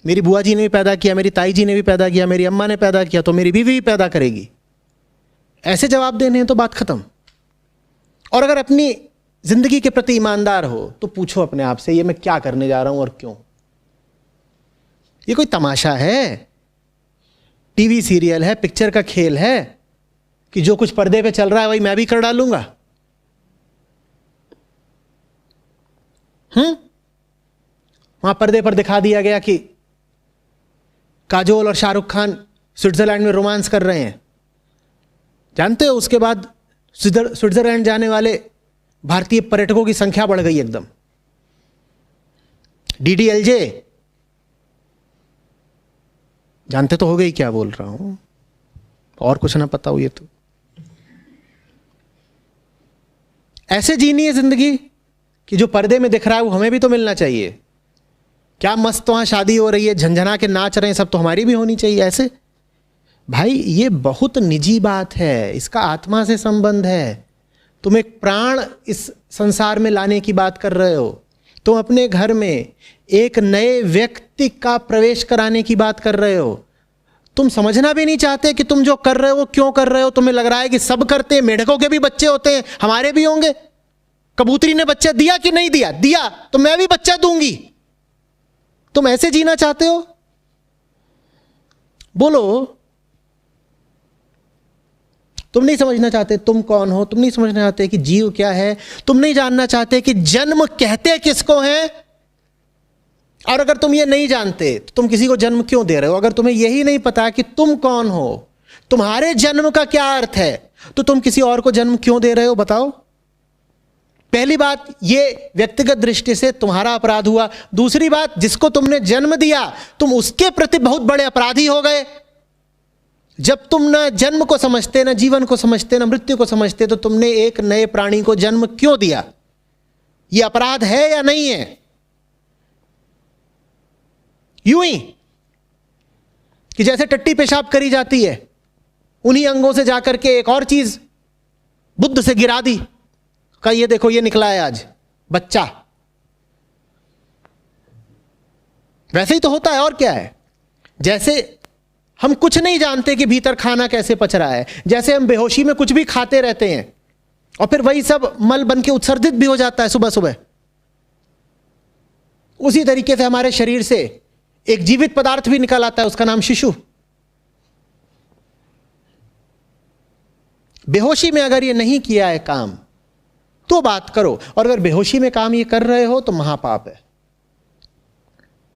मेरी बुआ जी ने भी पैदा किया, मेरी ताई जी ने भी पैदा किया, मेरी अम्मा ने पैदा किया, तो मेरी बीवी भी पैदा करेगी। ऐसे जवाब देने हैं तो बात खत्म। और अगर अपनी जिंदगी के प्रति ईमानदार हो तो पूछो अपने आप से, ये मैं क्या करने जा रहा हूं और क्यों? ये कोई तमाशा है, टीवी सीरियल है, पिक्चर का खेल है कि जो कुछ पर्दे पे चल रहा है वही मैं भी कर डालूंगा? वहां पर्दे पर दिखा दिया गया कि काजोल और शाहरुख खान स्विट्जरलैंड में रोमांस कर रहे हैं। जानते हो उसके बाद स्विट्जरलैंड जाने वाले भारतीय पर्यटकों की संख्या बढ़ गई एकदम। डीडीएलजे, जानते तो हो गई क्या बोल रहा हूं, और कुछ ना पता हो ये तो। ऐसे जीनी है जिंदगी कि जो पर्दे में दिख रहा है वो हमें भी तो मिलना चाहिए। क्या मस्त वहां शादी हो रही है, झंझना के नाच रहे हैं सब, तो हमारी भी होनी चाहिए ऐसे? भाई ये बहुत निजी बात है, इसका आत्मा से संबंध है। तुम एक प्राण इस संसार में लाने की बात कर रहे हो, तुम अपने घर में एक नए व्यक्ति का प्रवेश कराने की बात कर रहे हो। तुम समझना भी नहीं चाहते कि तुम जो कर रहे हो क्यों कर रहे हो। तुम्हें लग रहा है कि सब करते हैं, मेढकों के भी बच्चे होते हैं, हमारे भी होंगे। कबूतरी ने बच्चा दिया कि नहीं दिया? दिया, तो मैं भी बच्चा दूंगी। तुम ऐसे जीना चाहते हो? बोलो। तुम नहीं समझना चाहते तुम कौन हो, तुम नहीं समझना चाहते कि जीव क्या है, तुम नहीं जानना चाहते कि जन्म कहते किसको है। और अगर तुम ये नहीं जानते तो तुम किसी को जन्म क्यों दे रहे हो? अगर तुम्हें यही नहीं पता कि तुम कौन हो, तुम्हारे जन्म का क्या अर्थ है, तो तुम किसी और को जन्म क्यों दे रहे हो? बताओ। पहली बात, ये व्यक्तिगत दृष्टि से तुम्हारा अपराध हुआ। दूसरी बात, जिसको तुमने जन्म दिया तुम उसके प्रति बहुत बड़े अपराधी हो गए। जब तुम न जन्म को समझते, न जीवन को समझते, न मृत्यु को समझते, तो तुमने एक नए प्राणी को जन्म क्यों दिया? यह अपराध है या नहीं है? यूं ही कि जैसे टट्टी पेशाब करी जाती है, उन्हीं अंगों से जाकर के एक और चीज बुद्ध से गिरा दी, कहा ये देखो ये निकला है आज बच्चा। वैसे ही तो होता है, और क्या है। जैसे हम कुछ नहीं जानते कि भीतर खाना कैसे पच रहा है, जैसे हम बेहोशी में कुछ भी खाते रहते हैं और फिर वही सब मल बन के उत्सर्जित भी हो जाता है सुबह सुबह, उसी तरीके से हमारे शरीर से एक जीवित पदार्थ भी निकल आता है, उसका नाम शिशु। बेहोशी में अगर ये नहीं किया है काम तो बात करो, और अगर बेहोशी में काम ये कर रहे हो तो महापाप है।